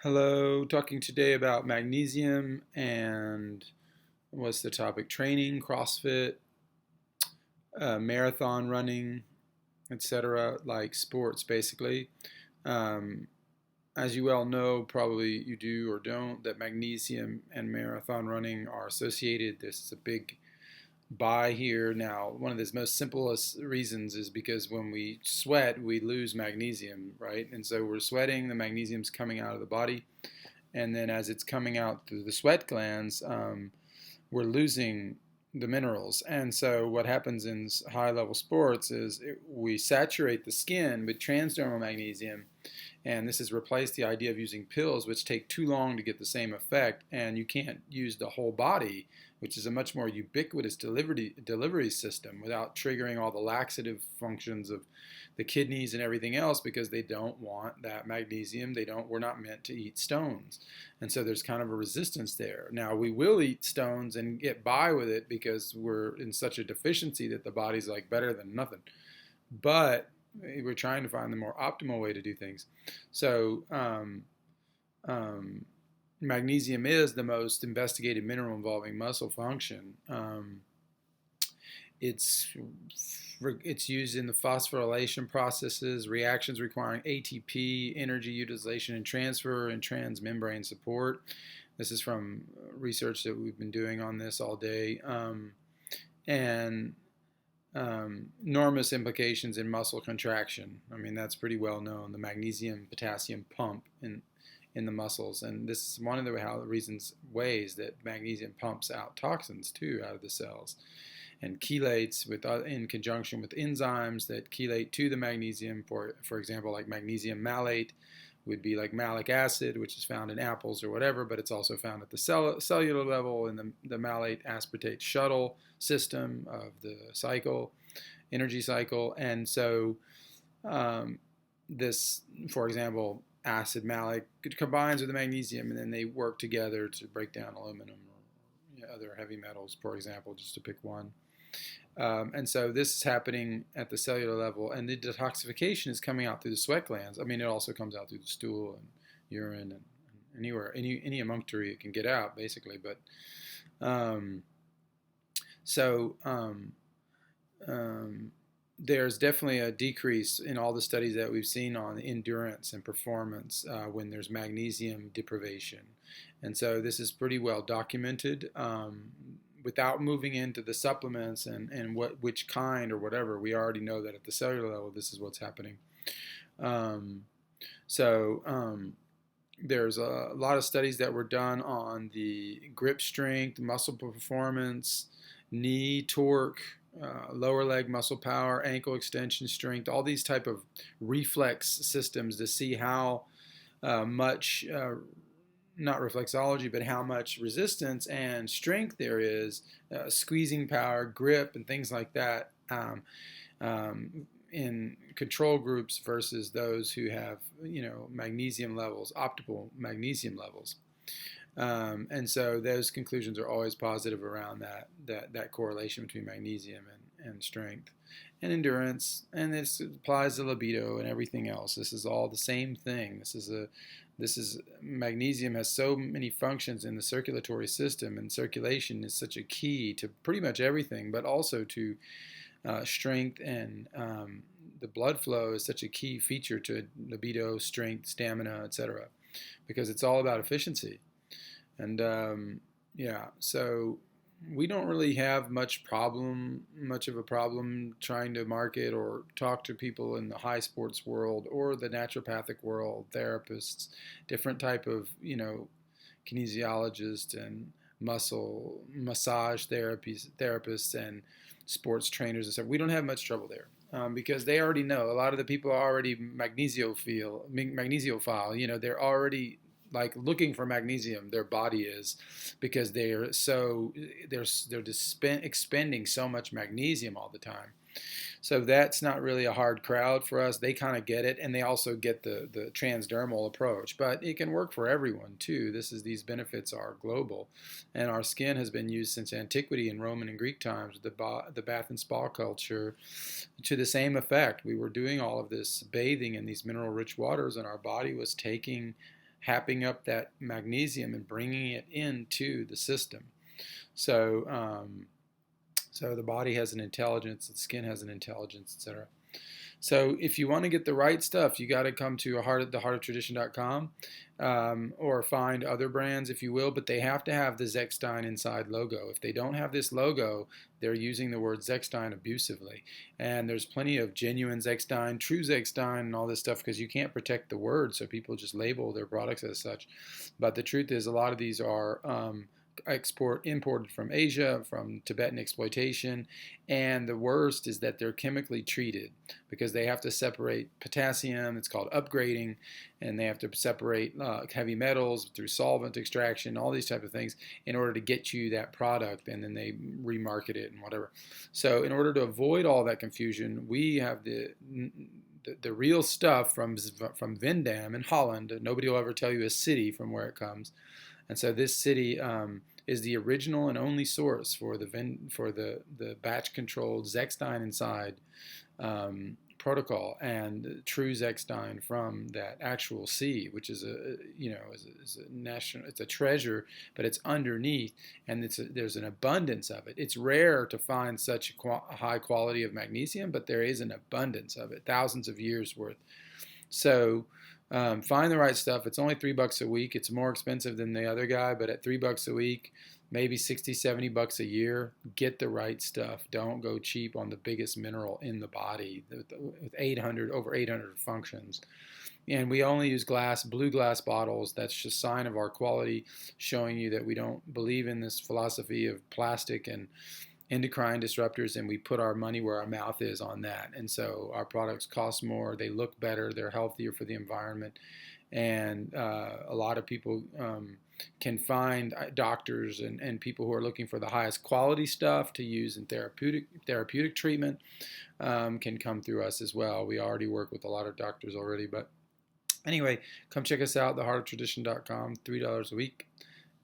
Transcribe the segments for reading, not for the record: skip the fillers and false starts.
Hello, talking today about magnesium and what's the topic? Training, CrossFit, marathon running, etc., like sports basically. Um, as you well know, probably you do or don't, that magnesium and marathon running are associated. This is a big buy here. Now, one of the most simplest reasons is because when we sweat, we lose magnesium, right? And so we're sweating, the magnesium's coming out of the body, and then as it's coming out through the sweat glands, we're losing the minerals. And so what happens in high level sports is we saturate the skin with transdermal magnesium, and this has replaced the idea of using pills, which take too long to get the same effect, and you can't use the whole body, which is a much more ubiquitous delivery system, without triggering all the laxative functions of the kidneys and everything else, because they don't want that magnesium. We're not meant to eat stones. And so there's kind of a resistance there. Now, we will eat stones and get by with it because we're in such a deficiency that the body's like better than nothing. But we're trying to find the more optimal way to do things. So, magnesium is the most investigated mineral involving muscle function. It's it's used in the phosphorylation processes, reactions requiring ATP, energy utilization and transfer, and transmembrane support. This is from research that we've been doing on this all day. And enormous implications in muscle contraction. I mean, that's pretty well known, the magnesium potassium pump in the muscles. And this is one of the ways that magnesium pumps out toxins too out of the cells, and chelates in conjunction with enzymes that chelate to the magnesium. For example, like magnesium malate would be like malic acid, which is found in apples or whatever, but it's also found at the cellular level in the malate aspartate shuttle system of the energy cycle. And so this, for example, acid malic combines with the magnesium, and then they work together to break down aluminum or other heavy metals, for example, just to pick one. And so this is happening at the cellular level, and the detoxification is coming out through the sweat glands. I mean, it also comes out through the stool and urine and anywhere, any emunctory it can get out, basically. But so there's definitely a decrease in all the studies that we've seen on endurance and performance when there's magnesium deprivation. And so this is pretty well documented. Without moving into the supplements and which kind or whatever, we already know that at the cellular level, this is what's happening. There's a lot of studies that were done on the grip strength, muscle performance, knee torque, lower leg muscle power, ankle extension strength, all these type of reflex systems to see how much not reflexology, but how much resistance and strength there is, squeezing power, grip, and things like that in control groups versus those who have, magnesium levels, optimal magnesium levels. And so those conclusions are always positive around that correlation between magnesium and strength and endurance. And this applies to libido and everything else. This is all the same thing. Magnesium has so many functions in the circulatory system, and circulation is such a key to pretty much everything, but also to strength, and the blood flow is such a key feature to libido, strength, stamina, etc., because it's all about efficiency. And so we don't really have much of a problem trying to market or talk to people in the high sports world or the naturopathic world, therapists, different type of, kinesiologists and muscle massage therapists and sports trainers and stuff. We don't have much trouble there. Because they already know. A lot of the people are already magnesiophiles. They're already like looking for magnesium. Their body is, because they're expending so much magnesium all the time. So that's not really a hard crowd for us. They kind of get it, and they also get the transdermal approach. But it can work for everyone too. These benefits are global, and our skin has been used since antiquity in Roman and Greek times, the bath and spa culture, to the same effect. We were doing all of this bathing in these mineral-rich waters, and our body was taking happing up that magnesium and bringing it into the system. So, so the body has an intelligence, the skin has an intelligence, etc. So if you want to get the right stuff, you got to come to theheartoftradition.com, or find other brands, if you will, but they have to have the Zechstein Inside logo. If they don't have this logo, they're using the word Zechstein abusively. And there's plenty of genuine Zechstein, true Zechstein, and all this stuff, because you can't protect the word, so people just label their products as such. But the truth is, a lot of these are imported from Asia, from Tibetan exploitation, and the worst is that they're chemically treated because they have to separate potassium. It's called upgrading, and they have to separate heavy metals through solvent extraction, all these type of things, in order to get you that product, and then they remarket it and whatever. So in order to avoid all that confusion, we have the real stuff from Vindam in Holland. Nobody will ever tell you a city from where it comes. And so this city is the original and only source for the batch controlled Zechstein Inside protocol, and true Zechstein from that actual seed, which is is a national, it's a treasure, but it's underneath, and there's an abundance of it. It's rare to find such a high quality of magnesium, but there is an abundance of it, thousands of years worth. So find the right stuff. It's only $3 a week. It's more expensive than the other guy, but at $3 a week, maybe 60, 70 bucks a year, get the right stuff. Don't go cheap on the biggest mineral in the body with over 800 functions. And we only use blue glass bottles. That's just a sign of our quality, showing you that we don't believe in this philosophy of plastic and endocrine disruptors, and we put our money where our mouth is on that. And so our products cost more, they look better, they're healthier for the environment, and a lot of people can find doctors and people who are looking for the highest quality stuff to use in therapeutic treatment, can come through us as well. We already work with a lot of doctors already, but anyway, come check us out, theheartoftradition.com, $3 a week.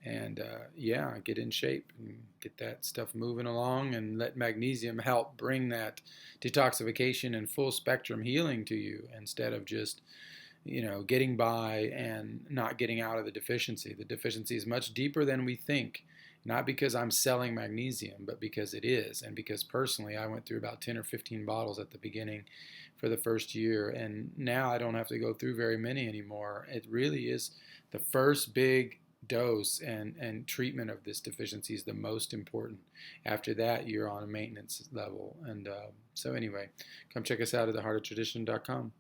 And yeah, get in shape and get that stuff moving along, and let magnesium help bring that detoxification and full spectrum healing to you, instead of just, getting by and not getting out of the deficiency. The deficiency is much deeper than we think, not because I'm selling magnesium, but because it is. And because personally, I went through about 10 or 15 bottles at the beginning for the first year, and now I don't have to go through very many anymore. It really is the first big dose and treatment of this deficiency is the most important. After that, you're on a maintenance level. And so anyway, come check us out at theheartoftradition.com.